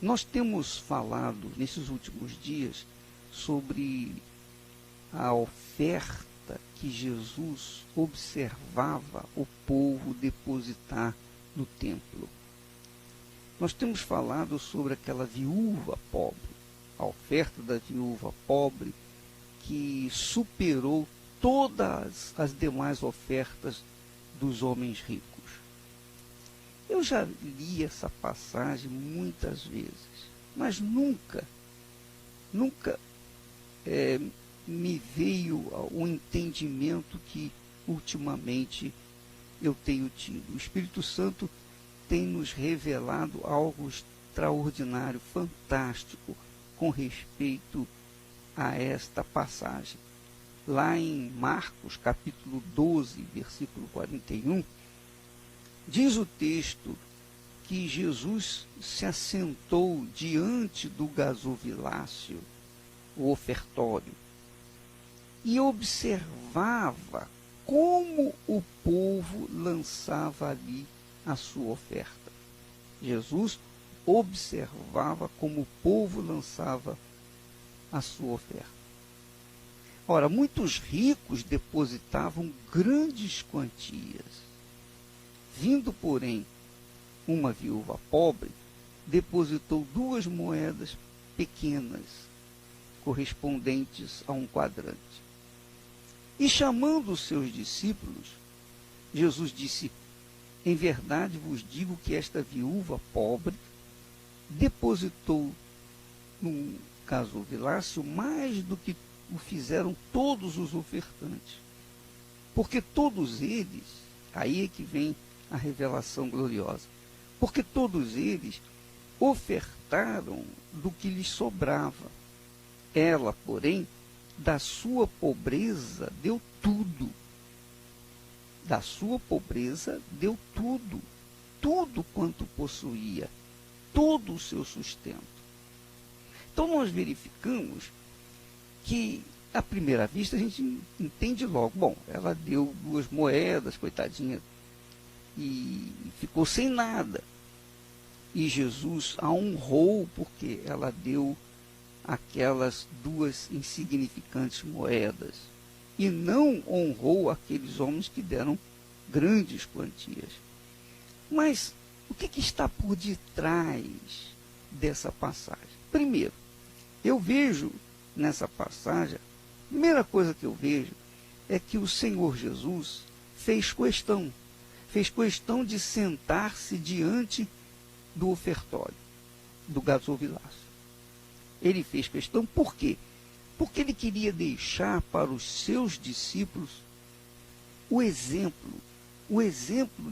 Nós temos falado nesses últimos dias sobre a oferta que Jesus observava o povo depositar no templo. Nós temos falado sobre aquela viúva pobre, a oferta da viúva pobre que superou todas as demais ofertas dos homens ricos. Eu já li essa passagem muitas vezes, mas nunca me veio o entendimento que ultimamente eu tenho tido. O Espírito Santo tem nos revelado algo extraordinário, fantástico, com respeito a esta passagem. Lá em Marcos, capítulo 12, versículo 41, diz o texto que Jesus se assentou diante do gasofilácio, o ofertório, e observava como o povo lançava ali a sua oferta. Jesus observava como o povo lançava a sua oferta. Ora, muitos ricos depositavam grandes quantias. Vindo, porém, uma viúva pobre, depositou 2 moedas pequenas, correspondentes a um quadrante. E chamando os seus discípulos, Jesus disse: em verdade vos digo que esta viúva pobre depositou no gasofilácio mais do que o fizeram todos os ofertantes. Porque todos eles, aí é que vem a revelação gloriosa, porque todos eles ofertaram do que lhes sobrava. Ela, porém, da sua pobreza deu tudo. Da sua pobreza deu tudo. Tudo quanto possuía. Todo o seu sustento. Então nós verificamos que, à primeira vista, a gente entende logo. Bom, ela deu 2 moedas, coitadinha, e ficou sem nada. E Jesus a honrou porque ela deu aquelas 2 insignificantes moedas. E não honrou aqueles homens que deram grandes quantias. Mas o que está por detrás dessa passagem? Primeiro, eu vejo nessa passagem, a primeira coisa que eu vejo é que o Senhor Jesus fez questão de sentar-se diante do ofertório, do gasofilácio. Ele fez questão, por quê? Porque ele queria deixar para os seus discípulos o exemplo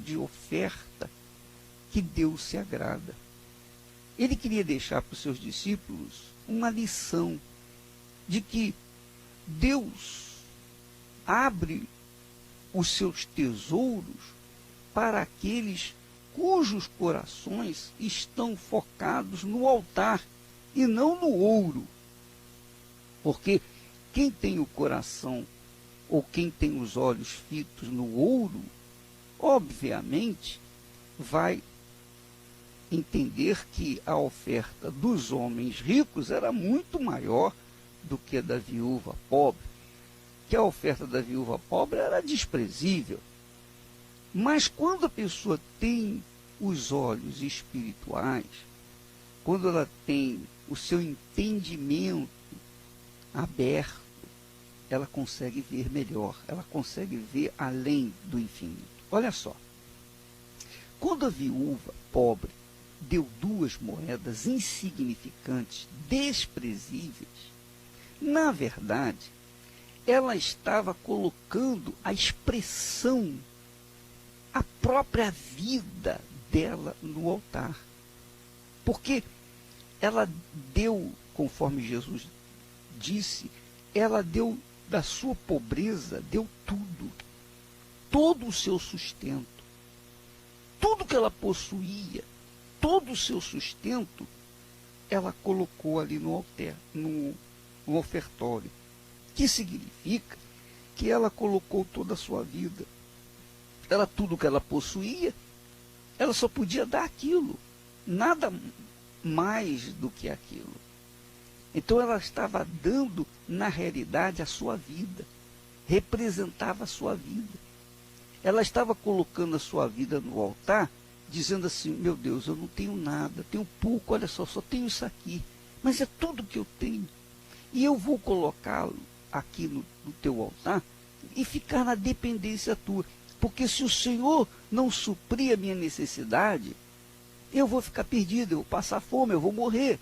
de oferta que Deus se agrada. Ele queria deixar para os seus discípulos uma lição de que Deus abre os seus tesouros para aqueles cujos corações estão focados no altar e não no ouro. Porque quem tem o coração ou quem tem os olhos fitos no ouro, obviamente vai entender que a oferta dos homens ricos era muito maior do que a da viúva pobre, que a oferta da viúva pobre era desprezível. Mas quando a pessoa tem os olhos espirituais, quando ela tem o seu entendimento aberto, ela consegue ver melhor, ela consegue ver além do infinito. Olha só, quando a viúva pobre deu 2 moedas insignificantes, desprezíveis, na verdade, ela estava colocando a expressão, a própria vida dela no altar. Porque ela deu, conforme Jesus disse, ela deu da sua pobreza, deu tudo. Todo o seu sustento. Tudo que ela possuía, todo o seu sustento, ela colocou ali no altar, no ofertório. Que significa que ela colocou toda a sua vida. Ela, tudo que ela possuía, ela só podia dar aquilo. Nada mais do que aquilo. Então ela estava dando, na realidade, a sua vida. Representava a sua vida. Ela estava colocando a sua vida no altar, dizendo assim, meu Deus, eu não tenho nada, tenho pouco, olha só tenho isso aqui, mas é tudo que eu tenho. E eu vou colocá-lo aqui no teu altar e ficar na dependência tua. Porque se o Senhor não suprir a minha necessidade, eu vou ficar perdido, eu vou passar fome, eu vou morrer.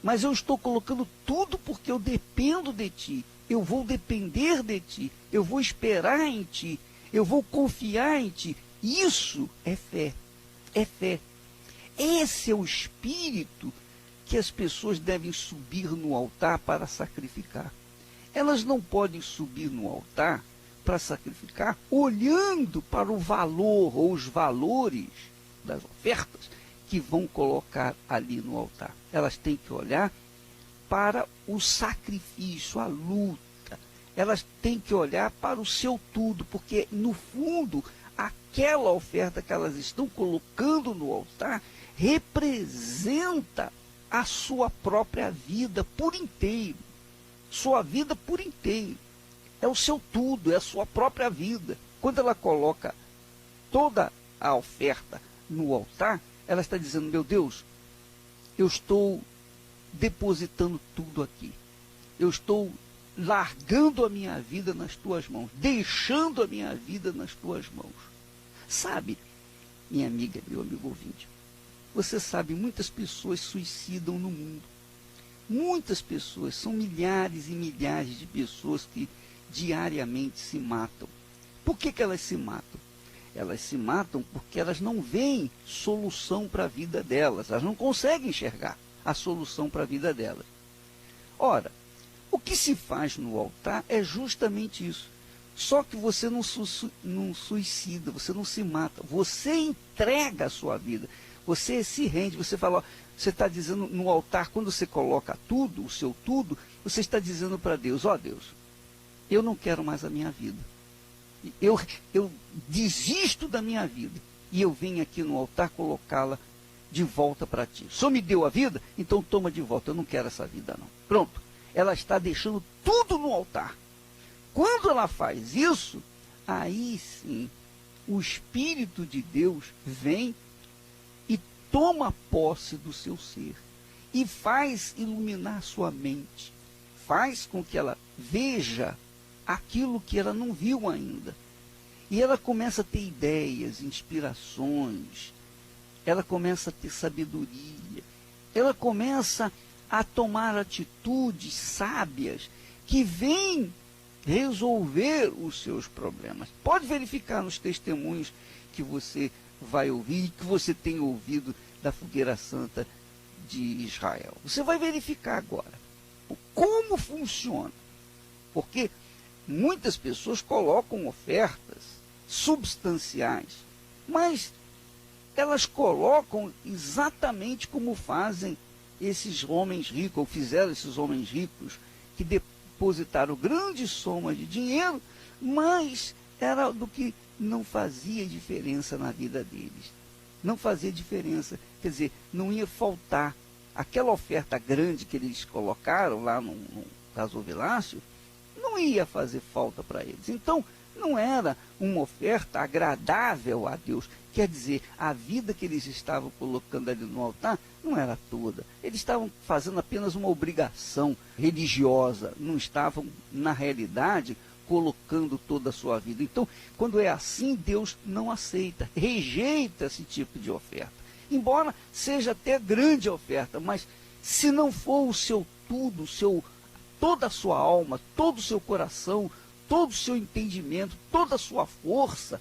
Mas eu estou colocando tudo porque eu dependo de ti. Eu vou depender de ti. Eu vou esperar em ti. Eu vou confiar em ti. Isso é fé. É fé. Esse é o espírito que as pessoas devem subir no altar para sacrificar. Elas não podem subir no altar para sacrificar olhando para o valor ou os valores das ofertas que vão colocar ali no altar. Elas têm que olhar para o sacrifício, a luta. Elas têm que olhar para o seu tudo, porque no fundo aquela oferta que elas estão colocando no altar representa a sua própria vida por inteiro. Sua vida por inteiro. É o seu tudo, é a sua própria vida. Quando ela coloca toda a oferta no altar, ela está dizendo, meu Deus, eu estou depositando tudo aqui. Eu estou largando a minha vida nas tuas mãos, deixando a minha vida nas tuas mãos. Sabe, minha amiga, meu amigo ouvinte, você sabe, muitas pessoas suicidam no mundo. Muitas pessoas, são milhares e milhares de pessoas que diariamente se matam. Por que elas se matam? Elas se matam porque elas não veem solução para a vida delas. Elas não conseguem enxergar a solução para a vida delas. Ora, o que se faz no altar é justamente isso. Só que você não suicida, você não se mata. Você entrega a sua vida. Você se rende, você fala, ó, você está dizendo no altar, quando você coloca tudo, o seu tudo, você está dizendo para Deus, ó Deus, eu não quero mais a minha vida. Eu desisto da minha vida e eu venho aqui no altar colocá-la de volta para ti. O Senhor me deu a vida, então toma de volta. Eu não quero essa vida não. Pronto. Ela está deixando tudo no altar. Quando ela faz isso, aí sim, o Espírito de Deus vem e toma posse do seu ser e faz iluminar sua mente. Faz com que ela veja aquilo que ela não viu ainda. E ela começa a ter ideias, inspirações, ela começa a ter sabedoria, ela começa a tomar atitudes sábias que vêm resolver os seus problemas. Pode verificar nos testemunhos que você vai ouvir, que você tem ouvido da Fogueira Santa de Israel. Você vai verificar agora como funciona. Porque muitas pessoas colocam ofertas substanciais, mas elas colocam exatamente como fazem esses homens ricos, ou fizeram esses homens ricos, que depositaram grandes somas de dinheiro, mas era do que não fazia diferença na vida deles. Não fazia diferença, quer dizer, não ia faltar. Aquela oferta grande que eles colocaram lá no gasofilácio, não ia fazer falta para eles. Então, não era uma oferta agradável a Deus. Quer dizer, a vida que eles estavam colocando ali no altar não era toda. Eles estavam fazendo apenas uma obrigação religiosa. Não estavam, na realidade, colocando toda a sua vida. Então, quando é assim, Deus não aceita, rejeita esse tipo de oferta. Embora seja até grande a oferta, mas se não for o seu tudo, toda a sua alma, todo o seu coração, todo o seu entendimento, toda a sua força,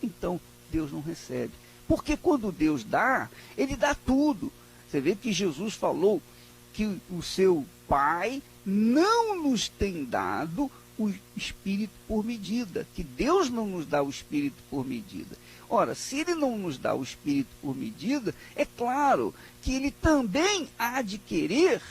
então Deus não recebe. Porque quando Deus dá, Ele dá tudo. Você vê que Jesus falou que o seu Pai não nos tem dado o Espírito por medida, que Deus não nos dá o Espírito por medida. Ora, se Ele não nos dá o Espírito por medida, é claro que Ele também há de querer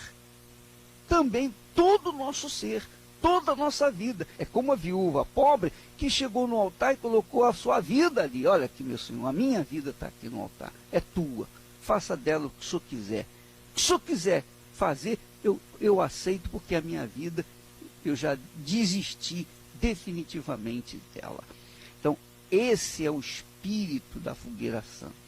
também todo o nosso ser, toda a nossa vida. É como a viúva pobre que chegou no altar e colocou a sua vida ali. Olha aqui, meu Senhor, a minha vida está aqui no altar, é tua. faça dela o que o senhor quiser. O que o senhor quiser fazer, eu aceito, porque a minha vida, eu já desisti definitivamente dela. Então, esse é o espírito da fogueira santa.